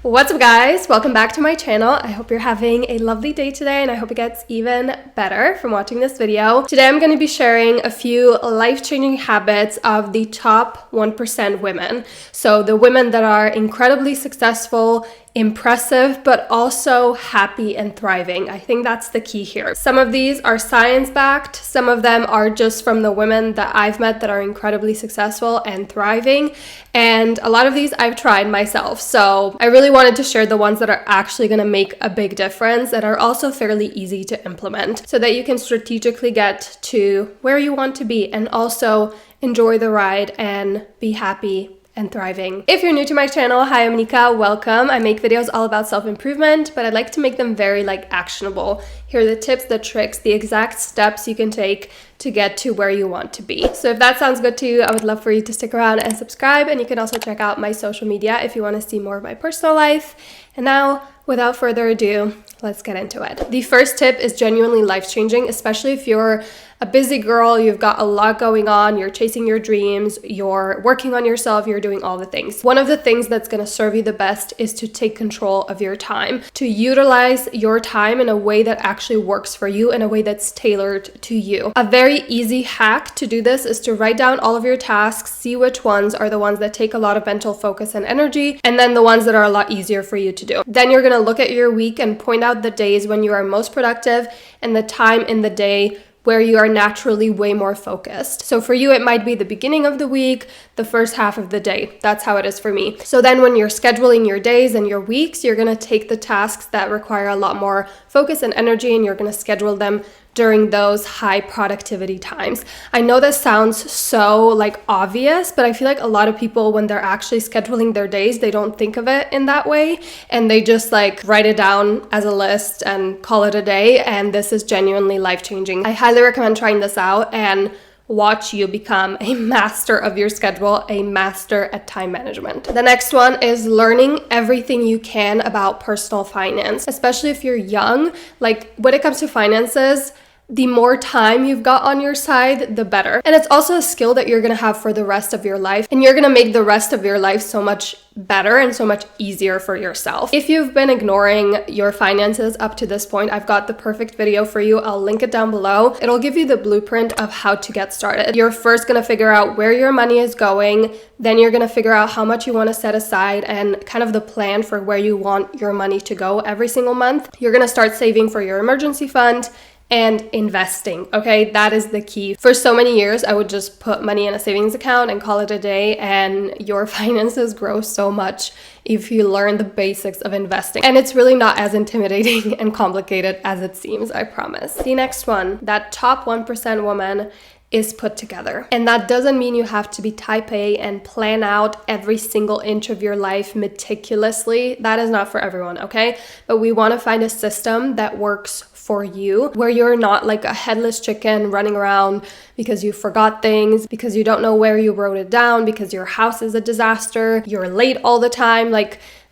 What's up guys, welcome back to my channel. I hope you're having a lovely day today and I hope it gets even better from watching this video. Today I'm going to be sharing a few life-changing habits of the top 1% women. So the women that are incredibly successful, impressive, but also happy and thriving. I think that's the key here. Some of these are science-backed, some of them are just from the women that I've met that are incredibly successful and thriving, and a lot of these I've tried myself. So I really wanted to share the ones that are actually going to make a big difference, that are also fairly easy to implement, so that you can strategically get to where you want to be and also enjoy the ride and be happy and thriving. If you're new to my channel, hi, I'm Nika, welcome. I make videos all about self-improvement, but I like to make them very actionable. Here are the tips, the tricks, the exact steps you can take to get to where you want to be. So if that sounds good to you, I would love for you to stick around and subscribe, and you can also check out my social media if you want to see more of my personal life. And now, without further ado, let's get into it. The first tip is genuinely life-changing, especially if you're a busy girl, you've got a lot going on, you're chasing your dreams, you're working on yourself, you're doing all the things. One of the things that's going to serve you the best is to take control of your time, to utilize your time in a way that actually works for you, in a way that's tailored to you. A very easy hack to do this is to write down all of your tasks, see which ones are the ones that take a lot of mental focus and energy, and then the ones that are a lot easier for you to do. Then you're going to look at your week and point out the days when you are most productive and the time in the day where you are naturally way more focused. So for you, it might be the beginning of the week, the first half of the day. That's how it is for me. So then when you're scheduling your days and your weeks, you're gonna take the tasks that require a lot more focus and energy, and you're gonna schedule them during those high productivity times. I know this sounds so obvious, but I feel like a lot of people, when they're actually scheduling their days, they don't think of it in that way, and they just write it down as a list and call it a day. And this is genuinely life-changing. I highly recommend trying this out and watch you become a master of your schedule, a master at time management. The next one is learning everything you can about personal finance, especially if you're young. When it comes to finances, the more time you've got on your side, the better. And it's also a skill that you're gonna have for the rest of your life, and you're gonna make the rest of your life so much better and so much easier for yourself. If you've been ignoring your finances up to this point, I've got the perfect video for you. I'll link it down below. It'll give you the blueprint of how to get started. You're first gonna figure out where your money is going, then you're gonna figure out how much you wanna set aside and kind of the plan for where you want your money to go every single month. You're gonna start saving for your emergency fund and investing, okay? That is the key. For so many years, I would just put money in a savings account and call it a day, and your finances grow so much if you learn the basics of investing. And it's really not as intimidating and complicated as it seems, I promise. The next one, that top 1% woman is put together. And that doesn't mean you have to be type A and plan out every single inch of your life meticulously. That is not for everyone, okay? But we wanna find a system that works for you, where you're not like a headless chicken running around because you forgot things, because you don't know where you wrote it down, because your house is a disaster, you're late all the time.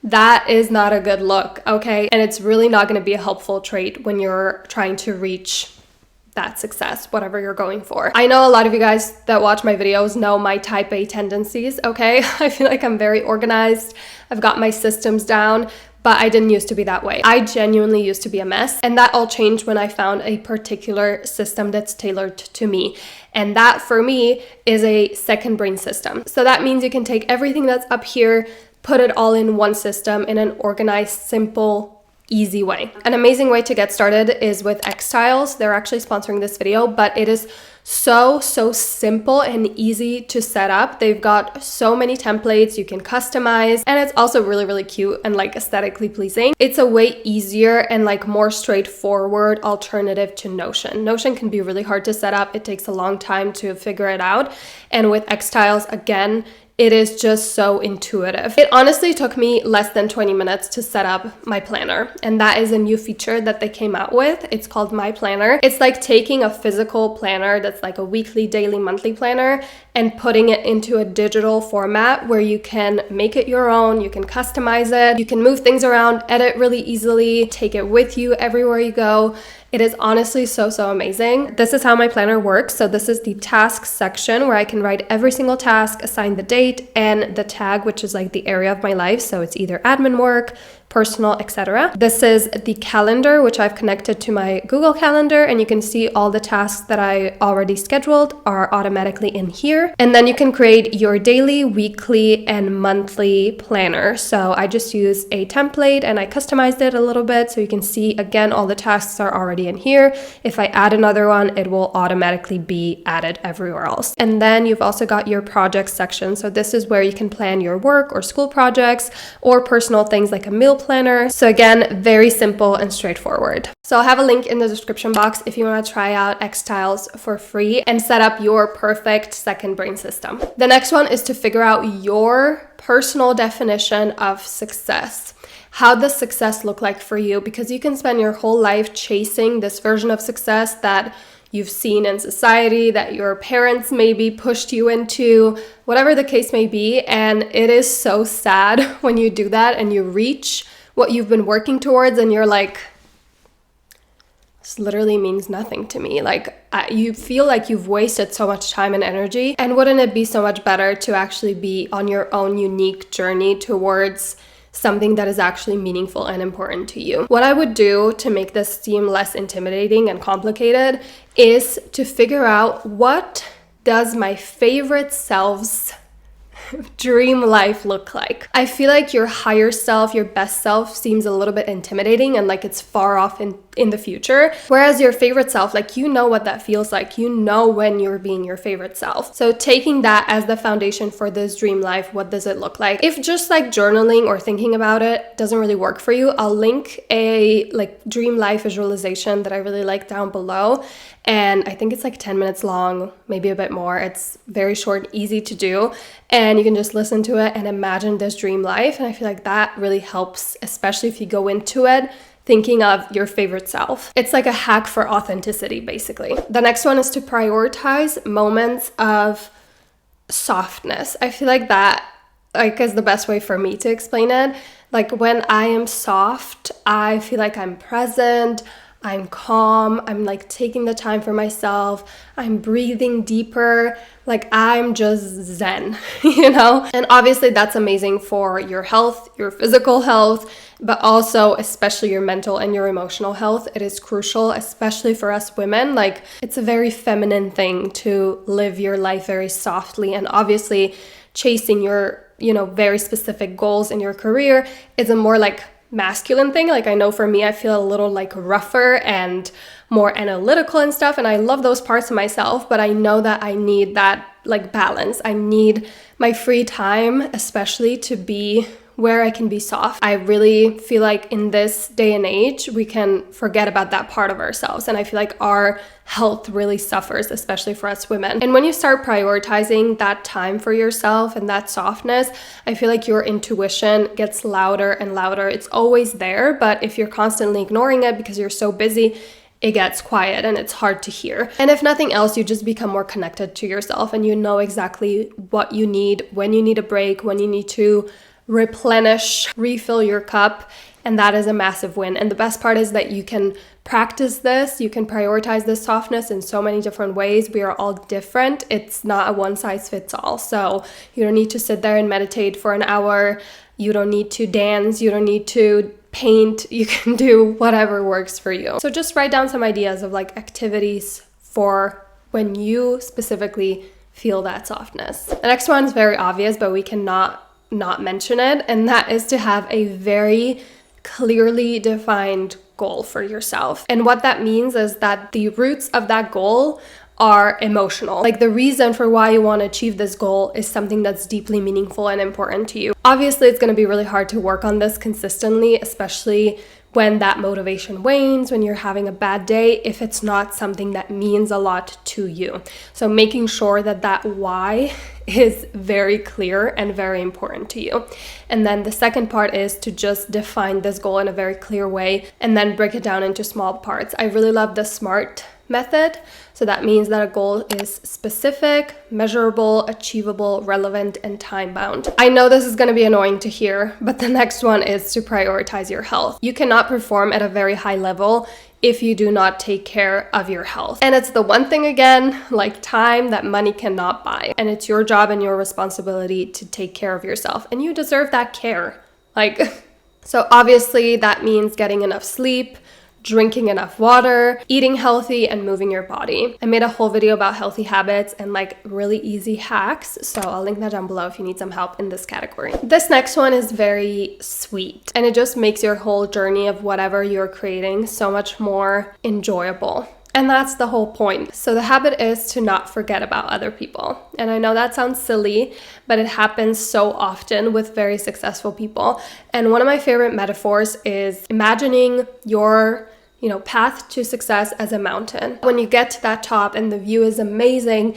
That is not a good look, okay? And it's really not going to be a helpful trait when you're trying to reach that success, whatever you're going for. I know a lot of you guys that watch my videos know my type A tendencies, okay? I feel like I'm very organized. I've got my systems down, but I didn't used to be that way. I genuinely used to be a mess, and that all changed when I found a particular system that's tailored to me. And that for me is a second brain system. So that means you can take everything that's up here, put it all in one system in an organized, simple, easy way. An amazing way to get started is with Erculj. They're actually sponsoring this video, but it is so simple and easy to set up. They've got so many templates you can customize, and it's also really cute and aesthetically pleasing. It's a way easier and more straightforward alternative to Notion. Notion can be really hard to set up. It takes a long time to figure it out. And with Erculj, again, it is just so intuitive. It honestly took me less than 20 minutes to set up my planner, and that is a new feature that they came out with. It's called My Planner. It's like taking a physical planner that's a weekly, daily, monthly planner and putting it into a digital format where you can make it your own, you can customize it, you can move things around, edit really easily, take it with you everywhere you go. It is honestly so amazing. This is how my planner works. So this is the tasks section where I can write every single task, assign the date and the tag, which is like the area of my life. So it's either admin work, personal, etc. This is the calendar, which I've connected to my Google Calendar, and you can see all the tasks that I already scheduled are automatically in here. And then you can create your daily, weekly, and monthly planner. So I just use a template and I customized it a little bit so you can see, again, all the tasks are already in here. If I add another one, it will automatically be added everywhere else. And then you've also got your projects section. So this is where you can plan your work or school projects or personal things like a meal planner. So again, very simple and straightforward. So I'll have a link in the description box if you want to try out Xtiles for free and set up your perfect second brain system. The next one is to figure out your personal definition of success. How does success look like for you? Because you can spend your whole life chasing this version of success that you've seen in society, that your parents maybe pushed you into, whatever the case may be. And it is so sad when you do that and you reach what you've been working towards and you're like, this literally means nothing to me. Like you feel like you've wasted so much time and energy. And wouldn't it be so much better to actually be on your own unique journey towards something that is actually meaningful and important to you? What I would do to make this seem less intimidating and complicated is to figure out, what does my favorite self's dream life look like? I feel like your higher self, your best self, seems a little bit intimidating and like it's far off in the future. Whereas your favorite self, like, you know what that feels like. You know when you're being your favorite self. So taking that as the foundation for this dream life, what does it look like? If just like journaling or thinking about it doesn't really work for you, I'll link a like dream life visualization that I really like down below. And I think it's like 10 minutes long, maybe a bit more. It's very short, easy to do. And you can just listen to it and imagine this dream life. And I feel like that really helps, especially if you go into it thinking of your favorite self. It's like a hack for authenticity, basically. The next one is to prioritize moments of softness. I feel like that is the best way for me to explain it. Like when I am soft, I feel like I'm present, I'm calm, I'm like taking the time for myself, I'm breathing deeper, like I'm just zen, you know? And obviously that's amazing for your health, your physical health, but also especially your mental and your emotional health. It is crucial, especially for us women. Like it's a very feminine thing to live your life very softly, and obviously chasing your, very specific goals in your career is a more like masculine thing. Like I know for me, I feel a little like rougher and more analytical and stuff, and I love those parts of myself, but I know that I need that like balance. I need my free time, especially, to be where I can be soft. I really feel like in this day and age, we can forget about that part of ourselves. And I feel like our health really suffers, especially for us women. And when you start prioritizing that time for yourself and that softness, I feel like your intuition gets louder and louder. It's always there, but if you're constantly ignoring it because you're so busy, it gets quiet and it's hard to hear. And if nothing else, you just become more connected to yourself and you know exactly what you need, when you need a break, when you need to replenish, refill your cup, and that is a massive win. And the best part is that you can practice this, you can prioritize this softness in so many different ways. We are all different. It's not a one size fits all. So you don't need to sit there and meditate for an hour. You don't need to dance. You don't need to paint. You can do whatever works for you. So just write down some ideas of like activities for when you specifically feel that softness. The next one is very obvious, but we cannot not mention it, and that is to have a very clearly defined goal for yourself. And what that means is that the roots of that goal are emotional. Like the reason for why you want to achieve this goal is something that's deeply meaningful and important to you. Obviously, it's going to be really hard to work on this consistently, especially when that motivation wanes, when you're having a bad day, if it's not something that means a lot to you. So making sure that that why is very clear and very important to you. And then the second part is to just define this goal in a very clear way and then break it down into small parts. I really love the SMART method. So that means that a goal is specific, measurable, achievable, relevant, and time-bound. I know this is going to be annoying to hear, but the next one is to prioritize your health. You cannot perform at a very high level if you do not take care of your health. And it's the one thing, again, like time, that money cannot buy. And it's your job and your responsibility to take care of yourself. And you deserve that care. So obviously that means getting enough sleep, drinking enough water, eating healthy, and moving your body. I made a whole video about healthy habits and really easy hacks, so I'll link that down below if you need some help in this category. This next one is very sweet, and it just makes your whole journey of whatever you're creating so much more enjoyable. And that's the whole point. So the habit is to not forget about other people. And I know that sounds silly, but it happens so often with very successful people. And one of my favorite metaphors is imagining your path to success as a mountain. When you get to that top and the view is amazing,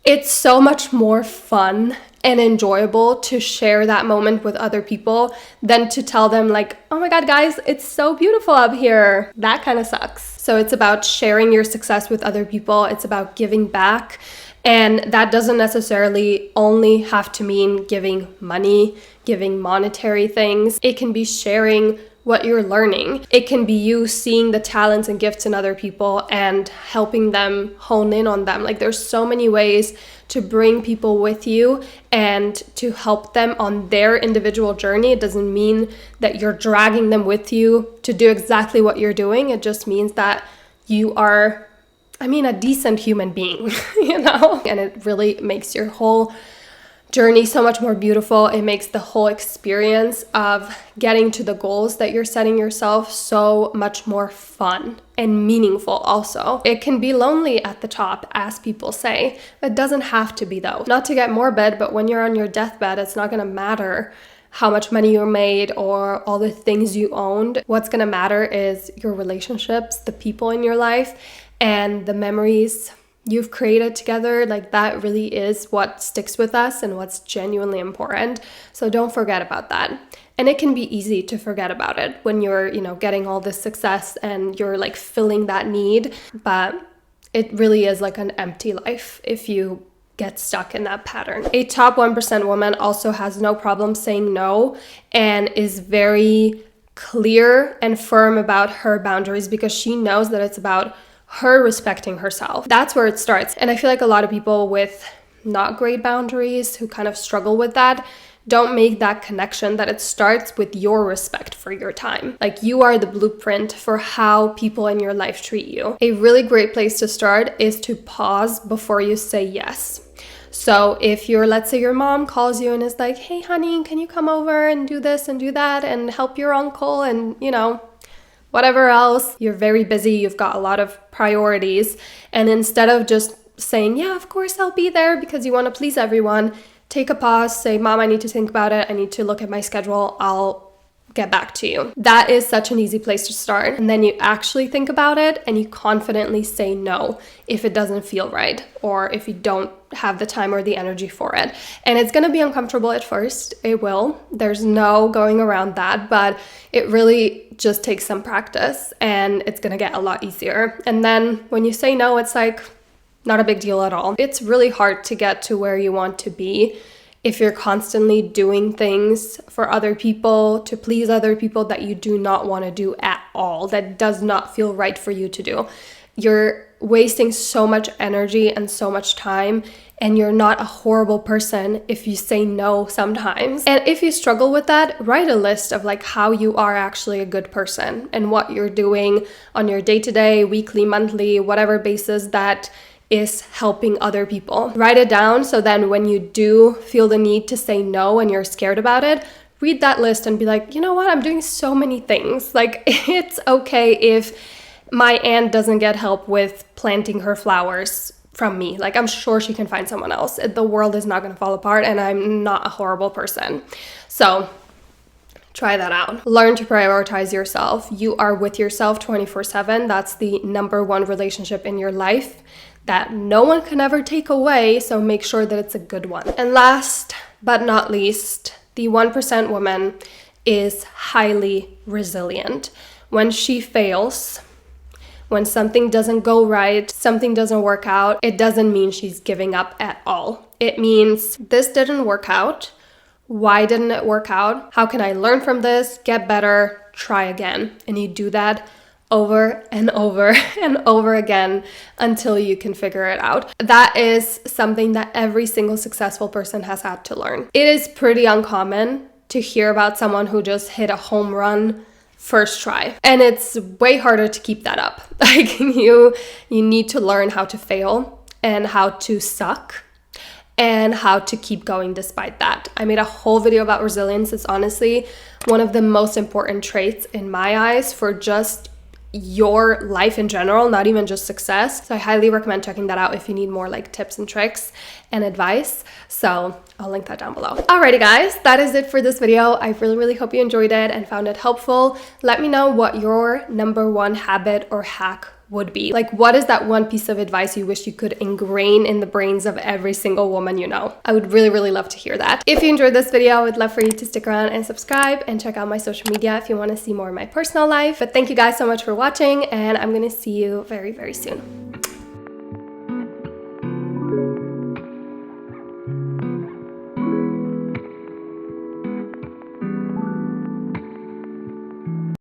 it's so much more fun and enjoyable to share that moment with other people than to tell them oh my God, guys, it's so beautiful up here. That kind of sucks. So it's about sharing your success with other people. It's about giving back. And that doesn't necessarily only have to mean giving money, giving monetary things. It can be sharing what you're learning. It can be you seeing the talents and gifts in other people and helping them hone in on them. There's so many ways to bring people with you and to help them on their individual journey. It doesn't mean that you're dragging them with you to do exactly what you're doing. It just means that you are, a decent human being, And it really makes your whole journey so much more beautiful. It makes the whole experience of getting to the goals that you're setting yourself so much more fun and meaningful also. It can be lonely at the top, as people say. It doesn't have to be, though. Not to get morbid, but when you're on your deathbed, it's not going to matter how much money you made or all the things you owned. What's going to matter is your relationships, the people in your life, and the memories you've created together. That really is what sticks with us and what's genuinely important. So don't forget about that. And it can be easy to forget about it when you're, getting all this success and you're filling that need. But it really is an empty life if you get stuck in that pattern. A top 1% woman also has no problem saying no and is very clear and firm about her boundaries because she knows that it's about her respecting herself. That's where it starts. And I feel like a lot of people with not great boundaries who kind of struggle with that don't make that connection that it starts with your respect for your time. You are the blueprint for how people in your life treat you. A really great place to start is to pause before you say yes. So if let's say your mom calls you and is like, hey honey, can you come over and do this and do that and help your uncle and whatever else, you're very busy, you've got a lot of priorities. And instead of just saying, yeah, of course I'll be there because you want to please everyone, take a pause, say, Mom, I need to think about it. I need to look at my schedule. I'll get back to you. That is such an easy place to start. And then you actually think about it and you confidently say no if it doesn't feel right or if you don't have the time or the energy for it. And it's going to be uncomfortable at first. It will. There's no going around that, but it really just takes some practice and it's going to get a lot easier. And then when you say no, it's not a big deal at all. It's really hard to get to where you want to be if you're constantly doing things for other people, to please other people that you do not want to do at all, that does not feel right for you to do. You're wasting so much energy and so much time, and you're not a horrible person if you say no sometimes. And if you struggle with that, write a list of how you are actually a good person and what you're doing on your day-to-day, weekly, monthly, whatever basis that is helping other people. Write it down so then when you do feel the need to say no and you're scared about it, read that list and be like, you know what, I'm doing so many things. It's okay if my aunt doesn't get help with planting her flowers from me. I'm sure she can find someone else. The world is not going to fall apart and I'm not a horrible person. So try that out. Learn to prioritize yourself. You are with yourself 24/7. That's the number one relationship in your life that no one can ever take away, so make sure that it's a good one. And last but not least, the 1% woman is highly resilient. When she fails, when something doesn't go right, something doesn't work out, it doesn't mean she's giving up at all. It means this didn't work out. Why didn't it work out? How can I learn from this, get better, try again? And you do that over and over and over again until you can figure it out. That is something that every single successful person has had to learn. It is pretty uncommon to hear about someone who just hit a home run first try. And it's way harder to keep that up. Like you need to learn how to fail and how to suck and how to keep going despite that. I made a whole video about resilience. It's honestly one of the most important traits in my eyes for just your life in general, not even just success. So I highly recommend checking that out if you need more like tips and tricks and advice. So I'll link that down below. Alrighty guys, that is it for this video. I really hope you enjoyed it and found it helpful. Let me know what your number one habit or hack would be. Like, what is that one piece of advice you wish you could ingrain in the brains of every single woman you know? I would really love to hear that. If you enjoyed this video, I would love for you to stick around and subscribe and check out my social media if you want to see more of my personal life. But thank you guys so much for watching, and I'm gonna see you very soon.